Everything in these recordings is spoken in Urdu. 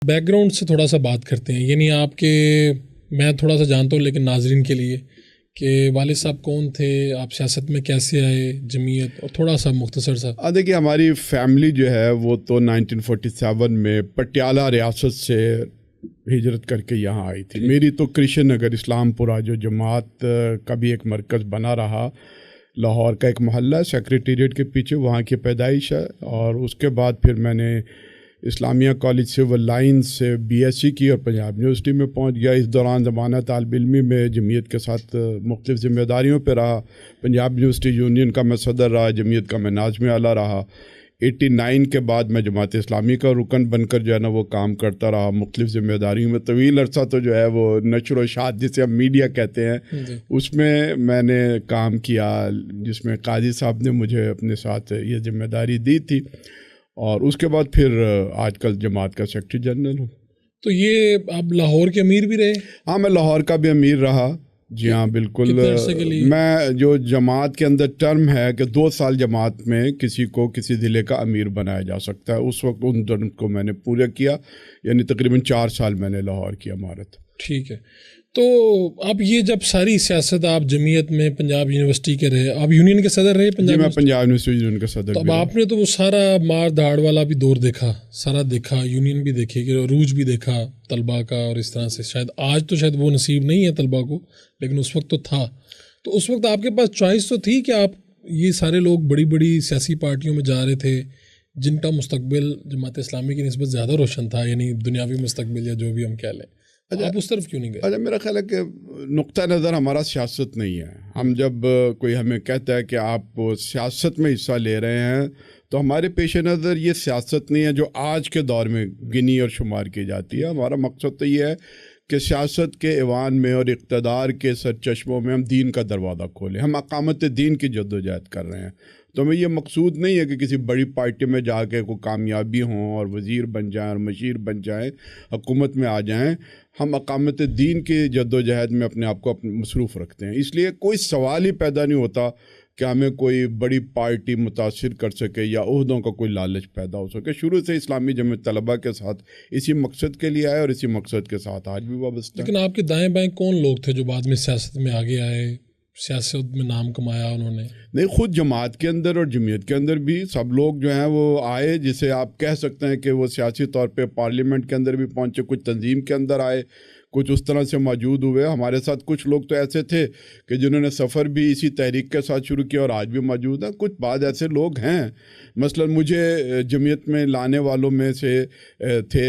بیک گراؤنڈ سے تھوڑا سا بات کرتے ہیں، یعنی آپ کے، میں تھوڑا سا جانتا ہوں لیکن ناظرین کے لیے کہ والد صاحب کون تھے، آپ سیاست میں کیسے آئے، جمعیت، اور تھوڑا سا مختصر سا۔ دیکھیے ہماری فیملی جو ہے وہ تو 1947 میں پٹیالہ ریاست سے ہجرت کر کے یہاں آئی تھی۔ میری تو کرشن نگر اسلام پورہ جو جماعت کا بھی ایک مرکز بنا رہا، لاہور کا ایک محلہ ہے سیکریٹریٹ کے پیچھے، وہاں کی پیدائش ہے۔ اور اس کے بعد پھر میں نے اسلامیہ کالج سول لائنز سے BSc کی اور پنجاب یونیورسٹی میں پہنچ گیا۔ اس دوران زمانہ طالب علمی میں جمعیت کے ساتھ مختلف ذمہ داریوں پہ رہا۔ پنجاب یونیورسٹی یونین کا میں صدر رہا، جمعیت کا میں ناظم اعلیٰ رہا۔ 89 کے بعد میں جماعت اسلامی کا رکن بن کر جو ہے نا وہ کام کرتا رہا مختلف ذمہ داریوں میں۔ طویل عرصہ تو جو ہے وہ نشر و اشاعت جسے ہم میڈیا کہتے ہیں اس میں نے کام کیا، جس میں قاضی صاحب نے مجھے اپنے ساتھ یہ ذمہ داری دی تھی، اور اس کے بعد پھر آج کل جماعت کا سیکرٹری جنرل ہوں۔ تو یہ آپ لاہور کے امیر بھی رہے؟ ہاں، میں لاہور کا بھی امیر رہا، جی ہاں بالکل۔ میں جو جماعت کے اندر ٹرم ہے کہ 2 سال جماعت میں کسی کو کسی ضلع کا امیر بنایا جا سکتا ہے، اس وقت ان ٹرم کو میں نے پورا کیا، یعنی تقریباً 4 سال میں نے لاہور کی امارت۔ ٹھیک ہے، تو اب یہ جب ساری سیاست آپ جمعیت میں پنجاب یونیورسٹی کے رہے، آپ یونین کے صدر رہے جی، میں پنجاب یونیورسٹی یونین کا صدر۔ تو اب آپ نے تو وہ سارا مار دھاڑ والا بھی دور دیکھا، سارا دیکھا، یونین بھی دیکھی، عروج بھی دیکھا طلباء کا، اور اس طرح سے شاید وہ نصیب نہیں ہے طلباء کو، لیکن اس وقت تو تھا۔ تو اس وقت آپ کے پاس چوائس تو تھی کہ آپ، یہ سارے لوگ بڑی بڑی سیاسی پارٹیوں میں جا رہے تھے جن کا مستقبل جماعت اسلامی کی نسبت زیادہ روشن تھا، یعنی دنیاوی مستقبل یا جو بھی ہم کہہ لیں، آپ اس طرف کیوں نہیں گئے؟ میرا خیال ہے کہ نقطہ نظر ہمارا سیاست نہیں ہے۔ ہم جب کوئی ہمیں کہتا ہے کہ آپ سیاست میں حصہ لے رہے ہیں تو ہمارے پیش نظر یہ سیاست نہیں ہے جو آج کے دور میں گنی اور شمار کی جاتی ہے۔ ہمارا مقصد تو یہ ہے کہ سیاست کے ایوان میں اور اقتدار کے سرچشموں میں ہم دین کا دروازہ کھولیں، ہم اقامت دین کی جدوجہد کر رہے ہیں۔ تو ہمیں یہ مقصود نہیں ہے کہ کسی بڑی پارٹی میں جا کے کوئی کامیابی ہوں اور وزیر بن جائیں اور مشیر بن جائیں، حکومت میں آ جائیں۔ ہم اقامت دین کی جدوجہد میں اپنے آپ کو مصروف رکھتے ہیں، اس لیے کوئی سوال ہی پیدا نہیں ہوتا کہ ہمیں کوئی بڑی پارٹی متاثر کر سکے یا عہدوں کا کوئی لالچ پیدا ہو سکے۔ شروع سے اسلامی جمعیت طلبہ کے ساتھ اسی مقصد کے لیے آئے اور اسی مقصد کے ساتھ آج بھی وابستہ۔ لیکن آپ کے دائیں بائیں کون لوگ تھے جو بعد میں سیاست میں آگے آئے، سیاست میں نام کمایا انہوں نے؟ نہیں، خود جماعت کے اندر اور جمعیت کے اندر بھی سب لوگ جو ہیں وہ آئے، جسے آپ کہہ سکتے ہیں کہ وہ سیاسی طور پہ پارلیمنٹ کے اندر بھی پہنچے، کچھ تنظیم کے اندر آئے، کچھ اس طرح سے موجود ہوئے۔ ہمارے ساتھ کچھ لوگ تو ایسے تھے کہ جنہوں نے سفر بھی اسی تحریک کے ساتھ شروع کیا اور آج بھی موجود ہیں۔ کچھ بعد ایسے لوگ ہیں، مثلا مجھے جمعیت میں لانے والوں میں سے تھے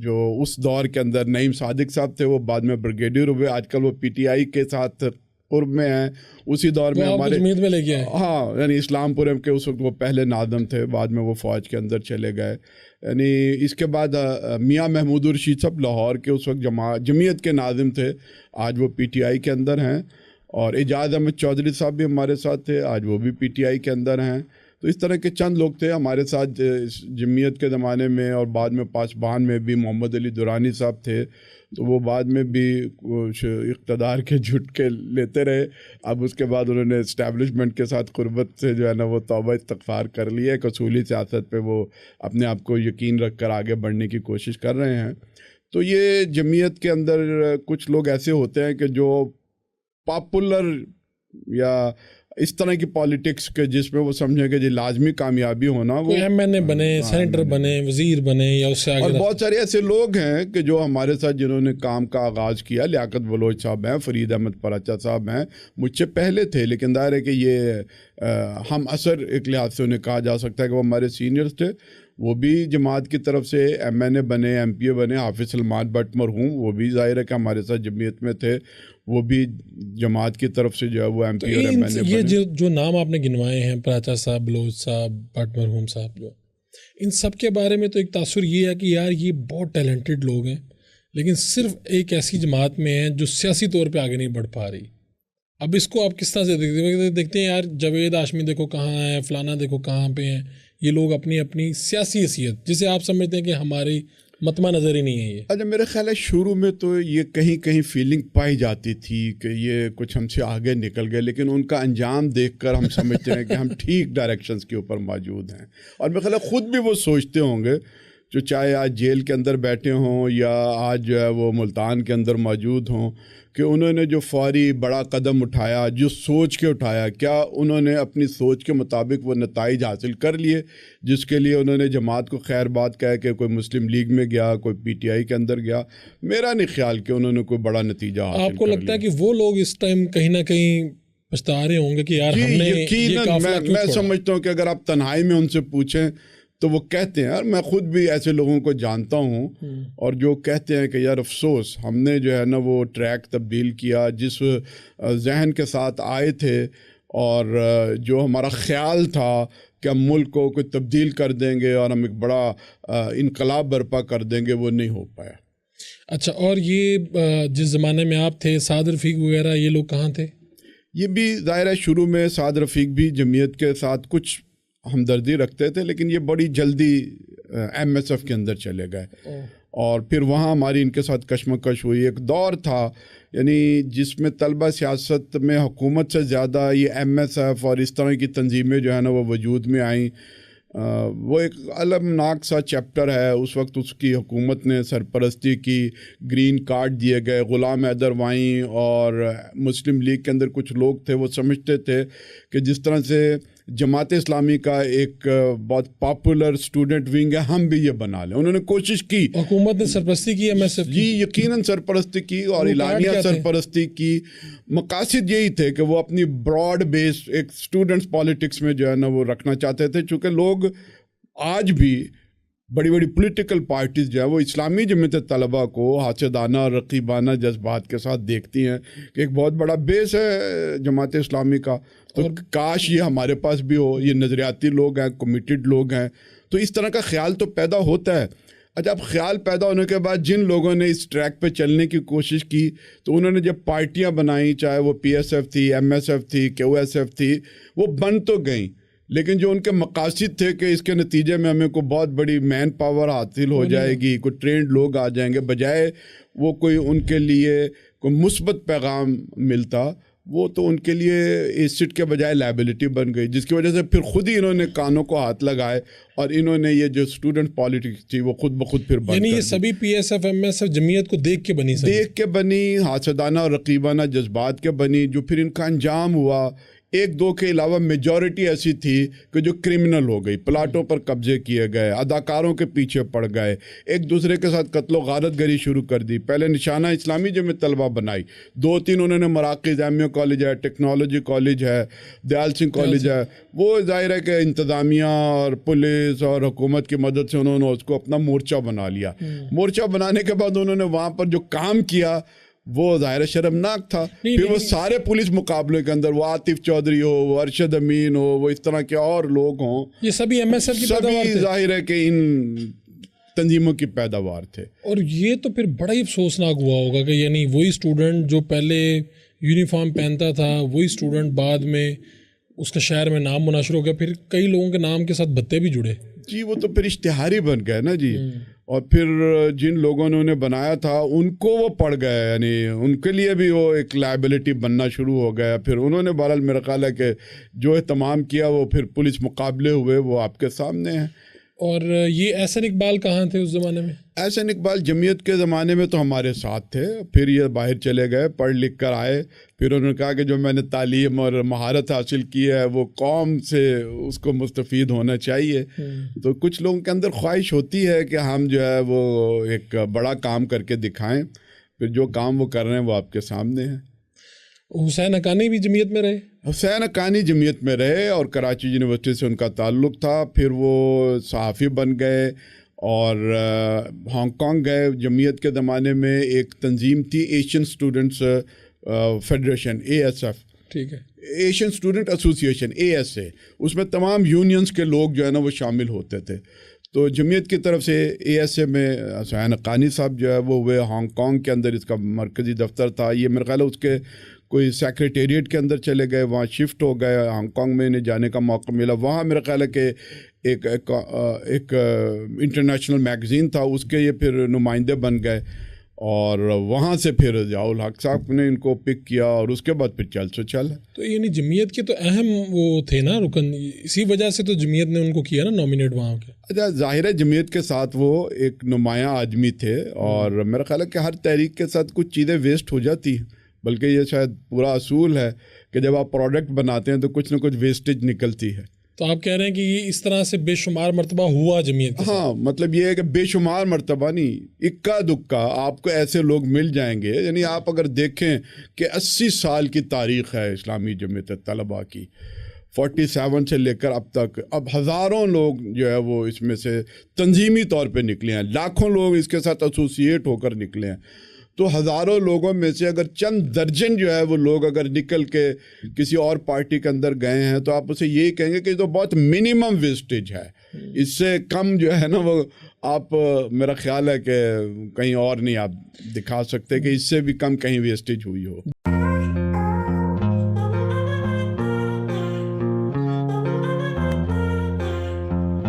جو اس دور کے اندر نعیم صادق صاحب تھے، وہ بعد میں بریگیڈیئر ہوئے، آج کل وہ PTI کے ساتھ قرب میں ہیں۔ اسی دور میں ہمارے میں لے کے آئے، ہاں، یعنی اسلام پور کے اس وقت وہ پہلے ناظم تھے، بعد میں وہ فوج کے اندر چلے گئے۔ یعنی اس کے بعد میاں محمود الرشید صاحب لاہور کے اس وقت جمعیت کے ناظم تھے، آج وہ PTI کے اندر ہیں۔ اور اعجاز احمد چودھری صاحب بھی ہمارے ساتھ تھے، آج وہ بھی PTI کے اندر ہیں۔ تو اس طرح کے چند لوگ تھے ہمارے ساتھ جمعیت کے زمانے میں، اور بعد میں پاسبان میں بھی محمد علی درانی صاحب تھے، تو وہ بعد میں بھی اقتدار کے جھٹکے لیتے رہے۔ اب اس کے بعد انہوں نے اسٹیبلشمنٹ کے ساتھ قربت سے جو ہے نا وہ توبہ استغفار کر لی ہے، ایک اصولی سیاست پہ وہ اپنے آپ کو یقین رکھ کر آگے بڑھنے کی کوشش کر رہے ہیں۔ تو یہ جمعیت کے اندر کچھ لوگ ایسے ہوتے ہیں کہ جو پاپولر یا اس طرح کی پالیٹکس کے جس میں وہ سمجھیں کہ جی لازمی کامیابی ہونا، وہ MNA بنے، سینیٹر بنے، وزیر بنے، یا اس سے آگے۔ اور بہت سارے ایسے لوگ ہیں کہ جو ہمارے ساتھ جنہوں نے کام کا آغاز کیا، لیاقت بلوچ صاحب ہیں، فرید احمد پراچا صاحب ہیں، مجھ سے پہلے تھے، لیکن ظاہر ہے کہ یہ ہم اثر ایک لحاظ سے انہیں کہا جا سکتا ہے کہ وہ ہمارے سینئرز تھے۔ وہ بھی جماعت کی طرف سے MNA بنے، MPA بنے۔ حافظ سلمان بٹ مرحوم، وہ بھی ظاہر ہے کہ ہمارے ساتھ جمعیت میں تھے، وہ بھی جماعت کی طرف سے جو ہے وہ MP اور MNA بنے۔ یہ جو نام آپ نے گنوائے ہیں، پراچا صاحب، بلوچ صاحب، بٹ مرحوم صاحب، جو ان سب کے بارے میں تو ایک تاثر یہ ہے کہ یار یہ بہت ٹیلنٹڈ لوگ ہیں، لیکن صرف ایک ایسی جماعت میں ہیں جو سیاسی طور پہ آگے نہیں بڑھ پا رہی۔ اب اس کو آپ کس طرح سے دیکھتے ہیں؟ یار جاوید ہاشمی دیکھو کہاں ہے، فلانا دیکھو کہاں پہ ہیں۔ یہ لوگ اپنی اپنی سیاسی حیثیت، جسے آپ سمجھتے ہیں کہ ہماری متما نظر ہی نہیں ہے یہ۔ اچھا، میرے خیال ہے شروع میں تو یہ کہیں کہیں فیلنگ پائی جاتی تھی کہ یہ کچھ ہم سے آگے نکل گئے، لیکن ان کا انجام دیکھ کر ہم سمجھتے ہیں کہ ہم ٹھیک ڈائریکشنز کے اوپر موجود ہیں۔ اور میرے خیال ہے خود بھی وہ سوچتے ہوں گے، جو چاہے آج جیل کے اندر بیٹھے ہوں یا آج جو ہے وہ ملتان کے اندر موجود ہوں، کہ انہوں نے جو فوری بڑا قدم اٹھایا، جو سوچ کے اٹھایا، کیا انہوں نے اپنی سوچ کے مطابق وہ نتائج حاصل کر لیے جس کے لیے انہوں نے جماعت کو خیر بات کہہ کے کوئی مسلم لیگ میں گیا، کوئی پی ٹی آئی کے اندر گیا؟ میرا نہیں خیال کہ انہوں نے کوئی بڑا نتیجہ حاصل کر لیا۔ آپ کو لگتا ہے کہ وہ لوگ اس ٹائم کہیں نہ کہیں پچھتا رہے ہوں گے کہ یار ہم نے یہ قافلہ کیوں میں سمجھتا ہوں کہ اگر آپ تنہائی میں ان سے پوچھیں تو وہ کہتے ہیں، اور میں خود بھی ایسے لوگوں کو جانتا ہوں، اور جو کہتے ہیں کہ یار افسوس ہم نے جو ہے نا وہ ٹریک تبدیل کیا، جس ذہن کے ساتھ آئے تھے اور جو ہمارا خیال تھا کہ ہم ملک کو کوئی تبدیل کر دیں گے اور ہم ایک بڑا انقلاب برپا کر دیں گے، وہ نہیں ہو پایا۔ اچھا، اور یہ جس زمانے میں آپ تھے، سعد رفیق وغیرہ یہ لوگ کہاں تھے؟ یہ بھی ظاہر ہے شروع میں سعد رفیق بھی جمعیت کے ساتھ کچھ ہمدردی رکھتے تھے، لیکن یہ بڑی جلدی ایم ایس ایف کے اندر چلے گئے، اور پھر وہاں ہماری ان کے ساتھ کشمکش ہوئی۔ ایک دور تھا یعنی جس میں طلبہ سیاست میں حکومت سے زیادہ یہ ایم ایس ایف اور اس طرح کی تنظیمیں جو ہے نا وہ وجود میں آئیں۔ وہ ایک المناک سا چیپٹر ہے، اس وقت اس کی حکومت نے سرپرستی کی، گرین کارڈ دیے گئے۔ غلام حیدر وائیں اور مسلم لیگ کے اندر کچھ لوگ تھے، وہ سمجھتے تھے کہ جس طرح سے جماعت اسلامی کا ایک بہت پاپولر اسٹوڈنٹ ونگ ہے، ہم بھی یہ بنا لیں۔ انہوں نے کوشش کی، حکومت نے سرپرستی کی ایم ایس ایف کی، جی یقیناً سرپرستی کی اور اعلانیہ سرپرستی کی۔ مقاصد یہی تھے کہ وہ اپنی براڈ بیس ایک اسٹوڈنٹس پالیٹکس میں جو ہے نا وہ رکھنا چاہتے تھے، چونکہ لوگ آج بھی بڑی بڑی پولیٹیکل پارٹیز جو ہے وہ اسلامی جمعیت طلبہ کو حاسدانہ اور رقیبانہ جذبات کے ساتھ دیکھتی ہیں کہ ایک بہت بڑا بیس ہے جماعت اسلامی کا، تو کاش یہ ہمارے پاس بھی ہو۔ یہ نظریاتی لوگ ہیں، کمیٹڈ لوگ ہیں، تو اس طرح کا خیال تو پیدا ہوتا ہے۔ اچھا، اب خیال پیدا ہونے کے بعد جن لوگوں نے اس ٹریک پہ چلنے کی کوشش کی تو انہوں نے جب پارٹیاں بنائیں، چاہے وہ پی ایس ایف تھی، ایم ایس ایف تھی، کیو ایس ایف تھی، وہ بن تو گئیں، لیکن جو ان کے مقاصد تھے کہ اس کے نتیجے میں ہمیں کوئی بہت بڑی مین پاور حاصل ہو جائے گی، کوئی ٹرینڈ لوگ آ جائیں گے، بجائے وہ کوئی ان کے لیے کوئی مثبت پیغام ملتا، وہ تو ان کے لیے ایسٹ کے بجائے لائبلٹی بن گئی، جس کی وجہ سے پھر خود ہی انہوں نے کانوں کو ہاتھ لگائے اور انہوں نے یہ جو اسٹوڈنٹ پالیٹکس تھی وہ خود بخود پھر بند یعنی یہ کر سبھی P S F M S F Jamiat کو دیکھ کے بنی، دیکھ کے بنی، حاسدانہ اور رقیبانہ جذبات کے بنی، جو پھر ان کا انجام ہوا۔ ایک دو کے علاوہ میجورٹی ایسی تھی کہ جو کرمنل ہو گئی، پلاٹوں پر قبضے کیے گئے، اداکاروں کے پیچھے پڑ گئے، ایک دوسرے کے ساتھ قتل و غارت گری شروع کر دی۔ پہلے نشانہ اسلامی جمعیت طلبہ بنائی، دو تین انہوں نے مراکز، ایم یو کالج ہے، ٹیکنالوجی کالج ہے، دیال سنگھ کالج ہے، وہ ظاہر ہے کہ انتظامیہ اور پولیس اور حکومت کی مدد سے انہوں نے اس کو اپنا مورچہ بنا لیا۔ مورچہ بنانے کے بعد انہوں نے وہاں پر جو کام کیا وہ ظاہر شرمناک تھا۔ پھر وہ سارے پولیس مقابلے کے اندر وہ عاطف چودھری ہو، وہ ارشد امین ہو، وہ اس طرح کے اور لوگ ہوں، یہ سبھی ایم ایس ایف کی پیداوار تھے، ظاہر ہے کہ ان تنظیموں کی پیداوار تھے۔ اور یہ تو پھر بڑا ہی افسوسناک ہوا ہوگا کہ یعنی وہی اسٹوڈنٹ جو پہلے یونیفارم پہنتا تھا، وہی اسٹوڈنٹ بعد میں اس کا شہر میں نام ہونا شروع ہو گیا، پھر کئی لوگوں کے نام کے ساتھ بھتے بھی جڑے۔ جی وہ تو پھر اشتہاری بن گئے نا جی، اور پھر جن لوگوں نے انہیں بنایا تھا ان کو وہ پڑ گئے، یعنی ان کے لیے بھی وہ ایک لائبلٹی بننا شروع ہو گیا۔ پھر انہوں نے بہرحال میرا خیال ہے کہ جو اہتمام کیا وہ پھر پولیس مقابلے ہوئے، وہ آپ کے سامنے ہیں۔ اور یہ احسن اقبال کہاں تھے اس زمانے میں؟ احسن اقبال جمعیت کے زمانے میں تو ہمارے ساتھ تھے، پھر یہ باہر چلے گئے، پڑھ لکھ کر آئے، پھر انہوں نے کہا کہ جو میں نے تعلیم اور مہارت حاصل کی ہے وہ قوم سے اس کو مستفید ہونا چاہیے۔ تو کچھ لوگوں کے اندر خواہش ہوتی ہے کہ ہم جو ہے وہ ایک بڑا کام کر کے دکھائیں، پھر جو کام وہ کر رہے ہیں وہ آپ کے سامنے ہیں۔ حسین حقانی بھی جمعیت میں رہے؟ حسین حقانی جمعیت میں رہے اور کراچی یونیورسٹی سے ان کا تعلق تھا، پھر وہ صحافی بن گئے اور ہانگ کانگ گئے۔ جمعیت کے زمانے میں ایک تنظیم تھی Asian students federation, A S F, ٹھیک ہے، Asian student association, A S A, اس میں تمام یونینز کے لوگ جو ہے نا وہ شامل ہوتے تھے۔ تو جمعیت کی طرف سے اے ایس اے میں حسین حقانی صاحب جو ہے وہ ہوئے، ہانگ کانگ کے اندر اس کا مرکزی دفتر تھا، یہ میرا خیال ہے اس کے کوئی سیکریٹریٹ کے اندر چلے گئے، وہاں شفٹ ہو گئے، ہانگ کانگ میں انہیں جانے کا موقع ملا، وہاں میرا خیال ہے کہ ایک انٹرنیشنل میگزین تھا، اس کے یہ پھر نمائندے بن گئے، اور وہاں سے پھر ضیاء الحق صاحب نے ان کو پک کیا اور اس کے بعد پھر چل سو چل ہے. تو یعنی جمعیت کے تو اہم وہ تھے نا رکن, اسی وجہ سے تو جمعیت نے ان کو کیا نا نامینیٹ وہاں کے. اچھا ظاہر ہے جمعیت کے ساتھ وہ ایک نمایاں آدمی تھے, اور میرا خیال ہے کہ ہر تحریک کے ساتھ کچھ چیزیں ویسٹ ہو جاتی ہیں, بلکہ یہ شاید پورا اصول ہے کہ جب آپ پروڈکٹ بناتے ہیں تو کچھ نہ کچھ ویسٹیج نکلتی ہے. تو آپ کہہ رہے ہیں کہ یہ اس طرح سے بے شمار مرتبہ ہوا جمعیت کے ساتھ؟ ہاں, مطلب یہ ہے کہ بے شمار مرتبہ نہیں, اکا دکا آپ کو ایسے لوگ مل جائیں گے. یعنی آپ اگر دیکھیں کہ 80 سال کی تاریخ ہے اسلامی جمعیت طلباء کی, 47 سے لے کر اب تک, اب ہزاروں لوگ جو ہے وہ اس میں سے تنظیمی طور پہ نکلے ہیں, لاکھوں لوگ اس کے ساتھ ایسوسیٹ ہو کر نکلے ہیں. تو ہزاروں لوگوں میں سے اگر چند درجن جو ہے وہ لوگ اگر نکل کے کسی اور پارٹی کے اندر گئے ہیں تو آپ اسے یہی کہیں گے کہ یہ تو بہت منیمم ویسٹیج ہے. اس سے کم جو ہے نا وہ آپ, میرا خیال ہے کہ کہیں اور نہیں آپ دکھا سکتے کہ اس سے بھی کم کہیں ویسٹیج ہوئی ہو.